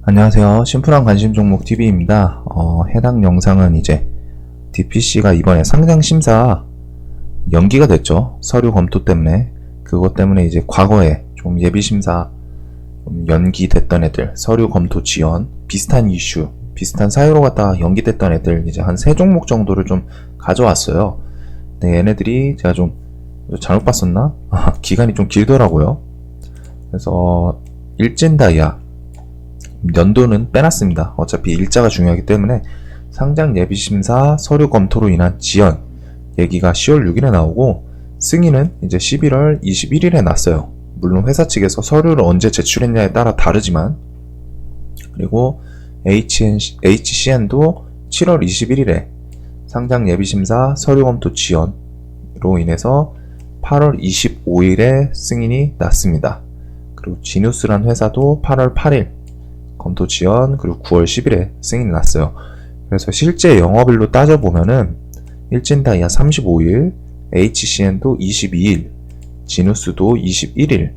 안녕하세요. 심플한 관심 종목 TV입니다. 해당 영상은 이제 DPC가 이번에 상장 심사 연기가 됐죠. 서류 검토 때문에. 그것 때문에 이제 과거에 좀 예비 심사 연기됐던 애들, 서류 검토 지연, 비슷한 이슈, 비슷한 사유로 갖다가 연기됐던 애들 이제 한 3종목 정도를 좀 가져왔어요. 근데 얘네들이 제가 좀 잘못 봤었나? 기간이 좀 길더라고요. 그래서 일진다이아 연도는 빼놨습니다. 어차피 일자가 중요하기 때문에 상장 예비심사 서류 검토로 인한 지연 얘기가 10월 6일에 나오고 승인은 이제 11월 21일에 났어요. 물론 회사 측에서 서류를 언제 제출했냐에 따라 다르지만, 그리고 HCN도 7월 21일에 상장 예비심사 서류 검토 지연으로 인해서 8월 25일에 승인이 났습니다. 그리고 지누스란 회사도 8월 8일 검토 지연, 그리고 9월 10일에 승인이 났어요. 그래서 실제 영업일로 따져보면은 일진다이아 35일, HCN도 22일, 지누스도 21일.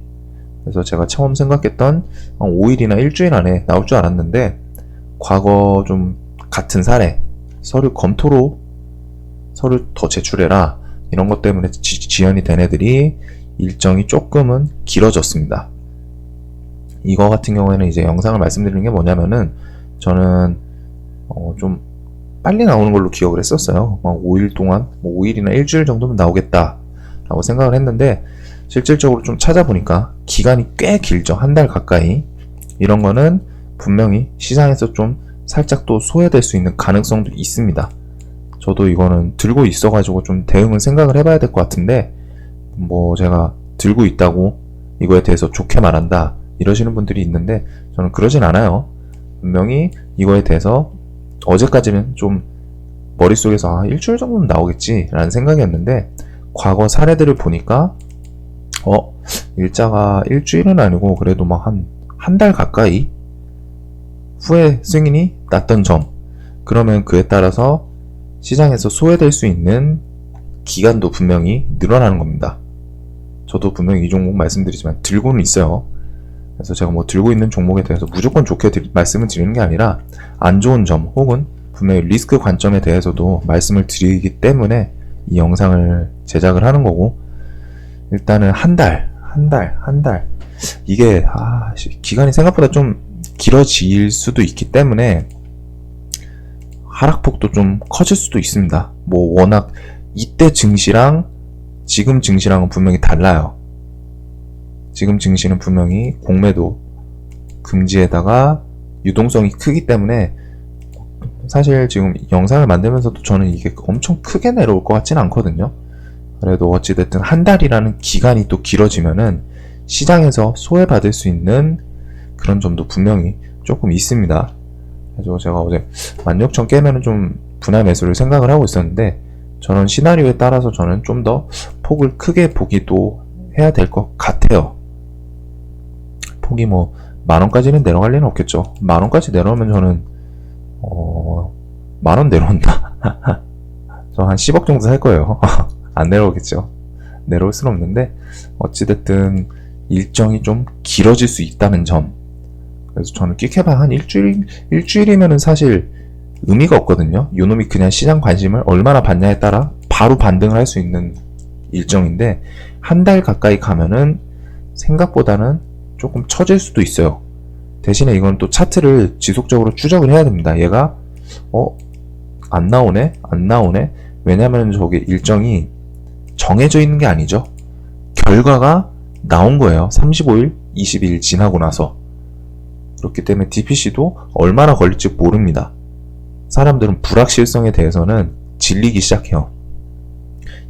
그래서 제가 처음 생각했던 5일이나 일주일 안에 나올 줄 알았는데, 과거 좀 같은 사례, 서류 검토로 서류 더 제출해라, 이런 것 때문에 지연이 된 애들이 일정이 조금은 길어졌습니다. 이거 같은 경우에는 이제 영상을 말씀드리는 게 뭐냐면은, 저는 좀 빨리 나오는 걸로 기억을 했었어요. 5일 동안, 5일이나 일주일 정도면 나오겠다 라고 생각을 했는데, 실질적으로 좀 찾아보니까 기간이 꽤 길죠. 한 달 가까이. 이런 거는 분명히 시장에서 좀 살짝 또 소외될 수 있는 가능성도 있습니다. 저도 이거는 들고 있어가지고 좀 대응을 생각을 해봐야 될 것 같은데, 뭐 제가 들고 있다고 이거에 대해서 좋게 말한다 이러시는 분들이 있는데, 저는 그러진 않아요. 분명히 이거에 대해서 어제까지는 좀 머릿속에서 일주일 정도는 나오겠지 라는 생각이었는데, 과거 사례들을 보니까 일자가 일주일은 아니고 그래도 막 한 달 가까이 후에 승인이 났던 점, 그러면 그에 따라서 시장에서 소외될 수 있는 기간도 분명히 늘어나는 겁니다. 저도 분명히 이 종목 말씀드리지만 들고는 있어요. 그래서 제가 뭐 들고 있는 종목에 대해서 무조건 좋게 말씀을 드리는 게 아니라, 안 좋은 점 혹은 분명히 리스크 관점에 대해서도 말씀을 드리기 때문에 이 영상을 제작을 하는 거고, 일단은 한 달 이게 기간이 생각보다 좀 길어질 수도 있기 때문에 하락폭도 좀 커질 수도 있습니다. 뭐 워낙 이때 증시랑 지금 증시랑은 분명히 달라요. 지금 증시는 분명히 공매도 금지에다가 유동성이 크기 때문에, 사실 지금 영상을 만들면서도 저는 이게 엄청 크게 내려올 것 같지는 않거든요. 그래도 어찌됐든 한 달이라는 기간이 또 길어지면은 시장에서 소외받을 수 있는 그런 점도 분명히 조금 있습니다. 그래서 제가 어제 16,000 깨면은 좀 분할 매수를 생각을 하고 있었는데, 저는 시나리오에 따라서 저는 좀 더 폭을 크게 보기도 해야 될 것 같아요. 폭이 뭐 10,000원까지는 내려갈 리는 없겠죠. 10,000원까지 내려오면 저는 10,000원 내려온다. 저 한 10억 정도 살 거예요. 안 내려오겠죠. 내려올 수는 없는데, 어찌됐든 일정이 좀 길어질 수 있다는 점. 그래서 저는 끽해봐 한 일주일이면은 사실 의미가 없거든요. 요놈이 그냥 시장 관심을 얼마나 받냐에 따라 바로 반등을 할 수 있는 일정인데, 한 달 가까이 가면은 생각보다는 조금 처질 수도 있어요. 대신에 이건 또 차트를 지속적으로 추적을 해야 됩니다. 얘가 안 나오네? 왜냐면 저게 일정이 정해져 있는 게 아니죠. 결과가 나온 거예요. 35일, 20일 지나고 나서. 그렇기 때문에 DPC도 얼마나 걸릴지 모릅니다. 사람들은 불확실성에 대해서는 질리기 시작해요.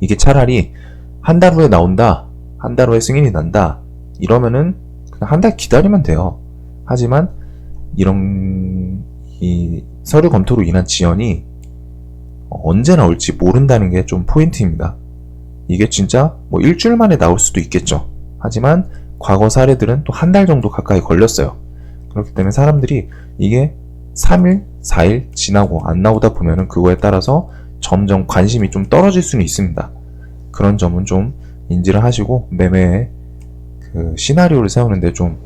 이게 차라리 한 달 후에 나온다, 한 달 후에 승인이 난다, 이러면은 그냥 한 달 기다리면 돼요. 하지만 이 서류 검토로 인한 지연이 언제 나올지 모른다는 게 좀 포인트입니다. 이게 진짜 뭐 일주일 만에 나올 수도 있겠죠. 하지만 과거 사례들은 또 한 달 정도 가까이 걸렸어요. 그렇기 때문에 사람들이 이게 3일, 4일 지나고 안 나오다 보면은 그거에 따라서 점점 관심이 좀 떨어질 수는 있습니다. 그런 점은 좀 인지를 하시고 매매에 그 시나리오를 세우는데 좀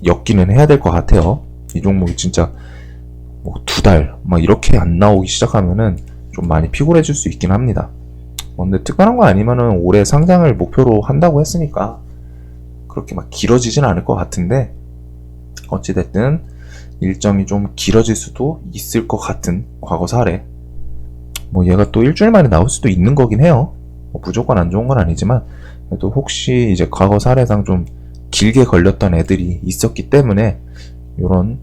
엮기는 해야 될 것 같아요. 이 종목이 진짜 뭐 2달 막 이렇게 안 나오기 시작하면은 좀 많이 피곤해질 수 있긴 합니다. 근데 특별한 거 아니면은 올해 상장을 목표로 한다고 했으니까 그렇게 막 길어지진 않을 것 같은데, 어찌됐든 일정이 좀 길어질 수도 있을 것 같은 과거 사례. 뭐 얘가 또 일주일 만에 나올 수도 있는 거긴 해요. 뭐 무조건 안 좋은 건 아니지만, 그래도 혹시 이제 과거 사례상 좀 길게 걸렸던 애들이 있었기 때문에 요런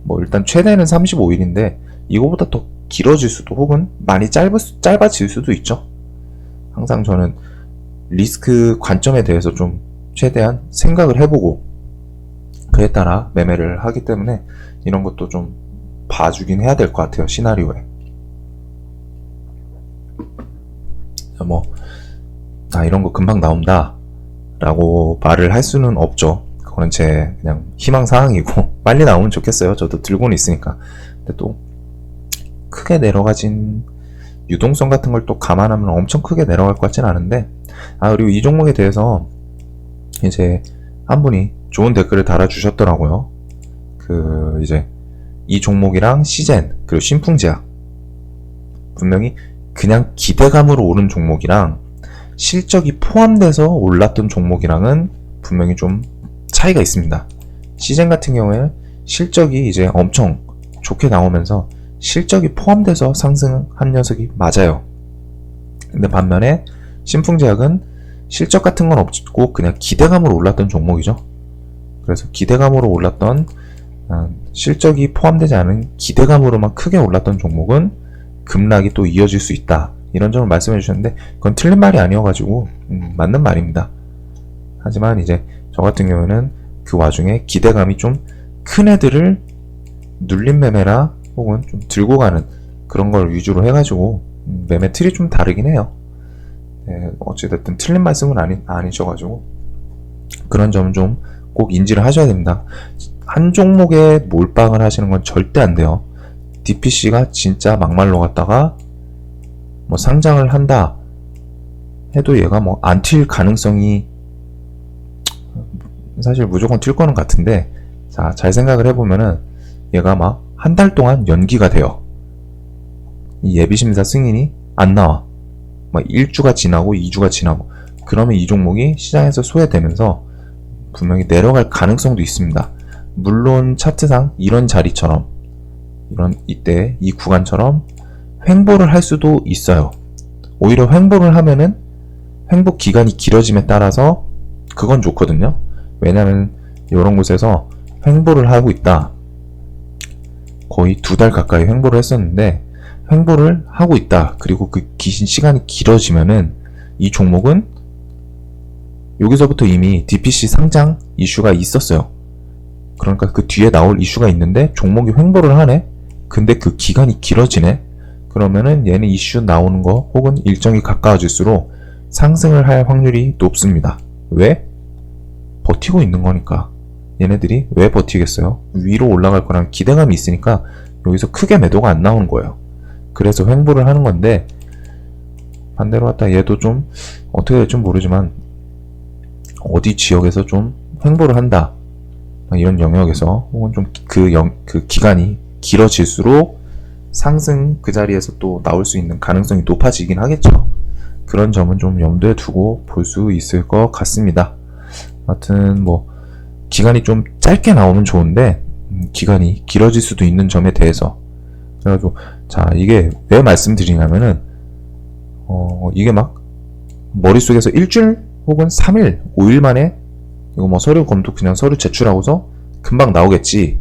뭐 일단 최대는 35일인데 이거보다 더 길어질 수도, 혹은 많이 짧아질 수도 있죠. 항상 저는 리스크 관점에 대해서 좀 최대한 생각을 해보고 그에 따라 매매를 하기 때문에 이런 것도 좀 봐주긴 해야 될 것 같아요, 시나리오에. 뭐, 이런 거 금방 나온다 라고 말을 할 수는 없죠. 그거는 제 그냥 희망사항이고 빨리 나오면 좋겠어요. 저도 들고는 있으니까. 근데 또 크게 내려가진 유동성 같은 걸 또 감안하면 엄청 크게 내려갈 것 같진 않은데, 그리고 이 종목에 대해서 이제 한 분이 좋은 댓글을 달아주셨더라고요. 이제 이 종목이랑 시젠 그리고 신풍제약, 분명히 그냥 기대감으로 오른 종목이랑 실적이 포함돼서 올랐던 종목이랑은 분명히 좀 차이가 있습니다. 시젠 같은 경우에는 실적이 이제 엄청 좋게 나오면서 실적이 포함돼서 상승한 녀석이 맞아요. 근데 반면에 신풍제약은 실적 같은 건 없고 그냥 기대감으로 올랐던 종목이죠. 그래서 기대감으로 올랐던, 실적이 포함되지 않은 기대감으로만 크게 올랐던 종목은 급락이 또 이어질 수 있다, 이런 점을 말씀해 주셨는데 그건 틀린 말이 아니어가지고 맞는 말입니다. 하지만 이제 저 같은 경우는 그 와중에 기대감이 좀 큰 애들을 눌림 매매라 혹은 좀 들고 가는 그런 걸 위주로 해가지고 매매 틀이 좀 다르긴 해요. 네, 어찌됐든 틀린 말씀은 아니셔가지고 그런 점은 좀 꼭 인지를 하셔야 됩니다. 한 종목에 몰빵을 하시는 건 절대 안 돼요. DPC가 진짜 막말로 갔다가 뭐 상장을 한다 해도 얘가 뭐 안 튈 가능성이 사실 무조건 튈 거는 같은데, 자, 잘 생각을 해보면은 얘가 막 한 달 동안 연기가 돼요. 이 예비심사 승인이 안 나와. 막 1주가 지나고 2주가 지나고, 그러면 이 종목이 시장에서 소외되면서 분명히 내려갈 가능성도 있습니다. 물론 차트상 이런 자리처럼, 이때 이 구간처럼 횡보를 할 수도 있어요. 오히려 횡보를 하면은 횡보 기간이 길어짐에 따라서 그건 좋거든요. 왜냐면 이런 곳에서 횡보를 하고 있다, 거의 2달 가까이 횡보를 했었는데 횡보를 하고 있다, 그리고 그 시간이 길어지면은 이 종목은 여기서부터 이미 DPC 상장 이슈가 있었어요. 그러니까 그 뒤에 나올 이슈가 있는데 종목이 횡보를 하네? 근데 그 기간이 길어지네? 그러면은 얘는 이슈 나오는 거 혹은 일정이 가까워질수록 상승을 할 확률이 높습니다. 왜? 버티고 있는 거니까. 얘네들이 왜 버티겠어요? 위로 올라갈 거라는 기대감이 있으니까 여기서 크게 매도가 안 나오는 거예요. 그래서 횡보를 하는 건데, 반대로 갔다 얘도 좀 어떻게 될지 모르지만 어디 지역에서 좀 횡보를 한다, 이런 영역에서 혹은 좀 그 기간이 길어질수록 상승 그 자리에서 또 나올 수 있는 가능성이 높아지긴 하겠죠. 그런 점은 좀 염두에 두고 볼 수 있을 것 같습니다. 하여튼 뭐 기간이 좀 짧게 나오면 좋은데 기간이 길어질 수도 있는 점에 대해서, 그래가지고 자, 이게 왜 말씀드리냐면은 이게 막 머릿속에서 일주일 혹은 3일, 5일 만에 이거 뭐 서류 검토 그냥 서류 제출하고서 금방 나오겠지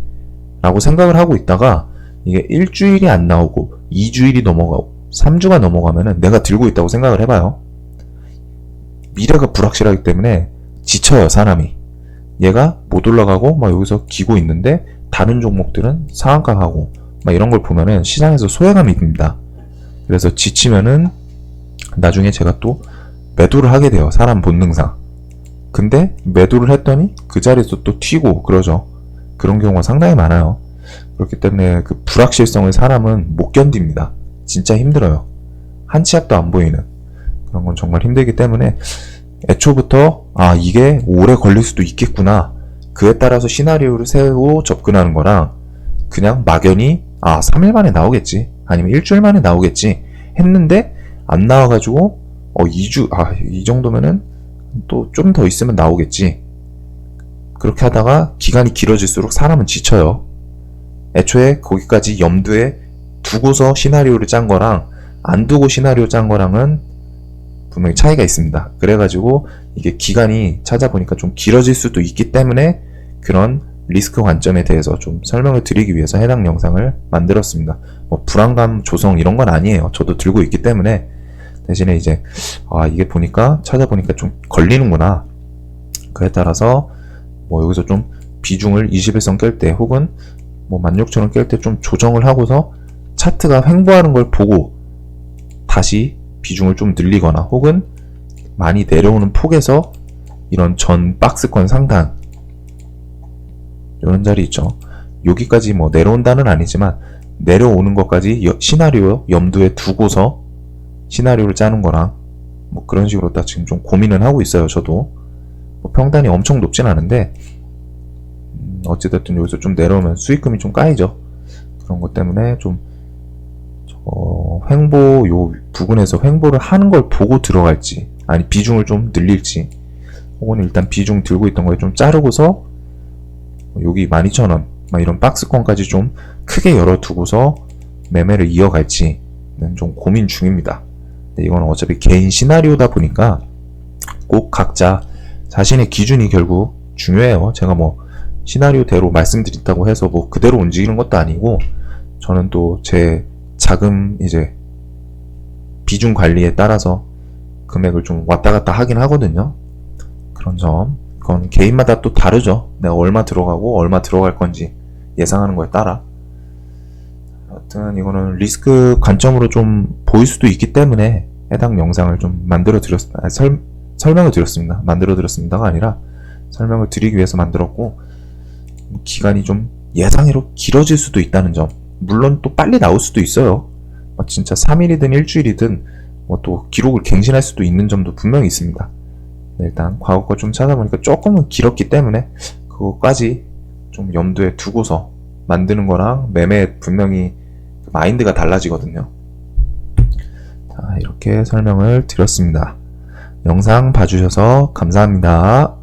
라고 생각을 하고 있다가 이게 일주일이 안 나오고 2주일이 넘어가고 3주가 넘어가면은 내가 들고 있다고 생각을 해봐요. 미래가 불확실하기 때문에 지쳐요, 사람이. 얘가 못 올라가고 막 여기서 기고 있는데 다른 종목들은 상한가 가고 막 이런 걸 보면은 시장에서 소외감이 듭니다. 그래서 지치면은 나중에 제가 또 매도를 하게 돼요, 사람 본능상. 근데 매도를 했더니 그 자리에서 또 튀고 그러죠. 그런 경우가 상당히 많아요. 그렇기 때문에 그 불확실성을 사람은 못 견딥니다. 진짜 힘들어요. 한 치 앞도 안 보이는 그런 건 정말 힘들기 때문에 애초부터 이게 오래 걸릴 수도 있겠구나 그에 따라서 시나리오를 세우고 접근하는 거랑 그냥 막연히 3일 만에 나오겠지, 아니면 일주일 만에 나오겠지 했는데 안 나와가지고 2주, 이 정도면은 또 좀 더 있으면 나오겠지, 그렇게 하다가 기간이 길어질수록 사람은 지쳐요. 애초에 거기까지 염두에 두고서 시나리오를 짠 거랑 안 두고 시나리오 짠 거랑은 분명히 차이가 있습니다. 그래가지고 이게 기간이 찾아보니까 좀 길어질 수도 있기 때문에 그런 리스크 관점에 대해서 좀 설명을 드리기 위해서 해당 영상을 만들었습니다. 뭐 불안감 조성 이런 건 아니에요. 저도 들고 있기 때문에. 대신에 이제 이게 보니까 찾아보니까 좀 걸리는구나. 그에 따라서 뭐 여기서 좀 비중을 21선 깰 때 혹은 뭐 16,000원 깰 때 좀 조정을 하고서 차트가 횡보하는 걸 보고 다시 비중을 좀 늘리거나 혹은 많이 내려오는 폭에서 이런 전 박스권 상단 이런 자리 있죠. 여기까지 뭐 내려온다는 아니지만 내려오는 것까지 시나리오 염두에 두고서 시나리오를 짜는 거랑 뭐 그런 식으로 딱 지금 좀 고민을 하고 있어요. 저도 뭐 평단이 엄청 높진 않은데 어찌됐든 여기서 좀 내려오면 수익금이 좀 까이죠. 그런 것 때문에 좀 횡보 요 부분에서 횡보를 하는 걸 보고 들어갈지, 아니 비중을 좀 늘릴지, 혹은 일단 비중 들고 있던 거에 좀 자르고서 여기 12,000원 막 이런 박스권까지 좀 크게 열어두고서 매매를 이어갈지는 좀 고민 중입니다. 근데 이건 어차피 개인 시나리오다 보니까 꼭 각자 자신의 기준이 결국 중요해요. 제가 뭐 시나리오대로 말씀드린다고 해서 뭐 그대로 움직이는 것도 아니고, 저는 또 제 자금 이제 비중 관리에 따라서 금액을 좀 왔다 갔다 하긴 하거든요. 그런 점, 그건 개인마다 또 다르죠. 내가 얼마 들어가고 얼마 들어갈 건지 예상하는 거에 따라. 하여튼 이거는 리스크 관점으로 좀 보일 수도 있기 때문에 해당 영상을 좀 만들어 드렸습니다. 설명을 드렸습니다. 만들어 드렸습니다가 아니라 설명을 드리기 위해서 만들었고, 기간이 좀 예상외로 길어질 수도 있다는 점, 물론 또 빨리 나올 수도 있어요. 진짜 3일이든 일주일이든 뭐 또 기록을 갱신할 수도 있는 점도 분명히 있습니다. 일단 과거 거 좀 찾아보니까 조금은 길었기 때문에 그거까지 좀 염두에 두고서 만드는 거랑 매매 분명히 마인드가 달라지거든요. 자, 이렇게 설명을 드렸습니다. 영상 봐주셔서 감사합니다.